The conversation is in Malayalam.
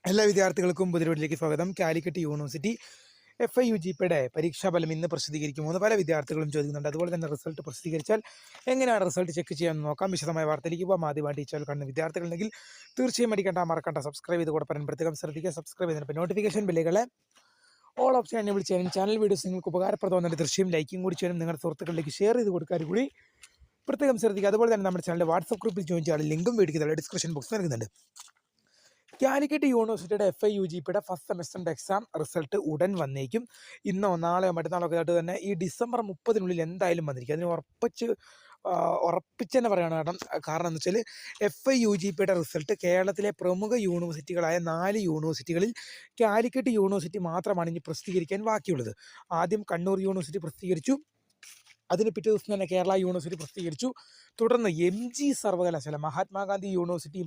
എല്ലാ വിദ്യാർത്ഥികൾക്കും പുതിയവരിലേക്ക് സ്വാഗതം. കാലിക്കറ്റ് യൂണിവേഴ്സിറ്റി FIUGPയുടെ പരീക്ഷാഫലം ഇന്ന് പ്രസിദ്ധീകരിക്കുമെന്ന് പല വിദ്യാർത്ഥികളും ചോദിക്കുന്നുണ്ട്. അതുപോലെ തന്നെ റിസൾട്ട് പ്രസിദ്ധീകരിച്ചാൽ എങ്ങനെയാണ് റിസൾട്ട് ചെക്ക് ചെയ്യാമെന്ന് നോക്കാം. വിശദമായ വാർത്തയിലേക്ക് പോകാം. ആദ്യമായിട്ട് ഈ ചാനൽ കാണുന്ന വിദ്യാർത്ഥികളുണ്ടെങ്കിൽ തീർച്ചയായും മറക്കണ്ട സബ്സ്ക്രൈബ് ചെയ്ത് കൂടെ പറയാൻ പ്രത്യേകം ശ്രദ്ധിക്കുക. സബ്സ്ക്രൈബ് ചെയ്തിട്ട് നോട്ടിഫിക്കേഷൻ ബെല്ലുകളെ ഓൾ ഓപ്ഷൻ എനേബിൾ ചെയ്യാനും ചാനൽ വീഡിയോസ് നിങ്ങൾക്ക് ഉപകാരപ്രദമാകുന്ന തീർച്ചയായും ലൈക്കും കൂടി ചെയ്യാനും നിങ്ങളുടെ സുഹൃത്തുക്കളിലേക്ക് ഷെയർ ചെയ്ത് കൊടുക്കാനും കൂടി പ്രത്യേകം ശ്രദ്ധിക്കുക. അതുപോലെ തന്നെ നമ്മുടെ ചാനലിൻ്റെ വാട്സപ്പ് ഗ്രൂപ്പിൽ ജോയിൻ ചെയ്യാൻ ലിങ്കും വീഡിയോ ഡിസ്ക്രിപ്ഷൻ ബോക്സ് നൽകുന്നുണ്ട്. കാലിക്കറ്റ് യൂണിവേഴ്സിറ്റിയുടെ FIUGPയുടെ ഫസ്റ്റ് സെമസ്റ്ററിൻ്റെ എക്സാം റിസൾട്ട് ഉടൻ വന്നേക്കും. ഇന്നോ നാളെയോ മറ്റന്നാളോ ഒക്കെ ആയിട്ട് തന്നെ ഈ ഡിസംബർ 30 എന്തായാലും വന്നിരിക്കും. അതിന് ഉറപ്പിച്ച് തന്നെ പറയണം. കാരണം എന്ന് വെച്ചാൽ FIUGPയുടെ റിസൾട്ട് കേരളത്തിലെ പ്രമുഖ യൂണിവേഴ്സിറ്റികളായ 4 യൂണിവേഴ്സിറ്റികളിൽ കാലിക്കറ്റ് യൂണിവേഴ്സിറ്റി മാത്രമാണ് ഇനി പ്രസിദ്ധീകരിക്കാൻ ബാക്കിയുള്ളത്. ആദ്യം കണ്ണൂർ യൂണിവേഴ്സിറ്റി പ്രസിദ്ധീകരിച്ചു. അതിന് പിറ്റേ ദിവസം തന്നെ കേരള യൂണിവേഴ്സിറ്റി പ്രസിദ്ധീകരിച്ചു. തുടർന്ന് MG സർവകലാശാല, മഹാത്മാഗാന്ധി യൂണിവേഴ്സിറ്റിയും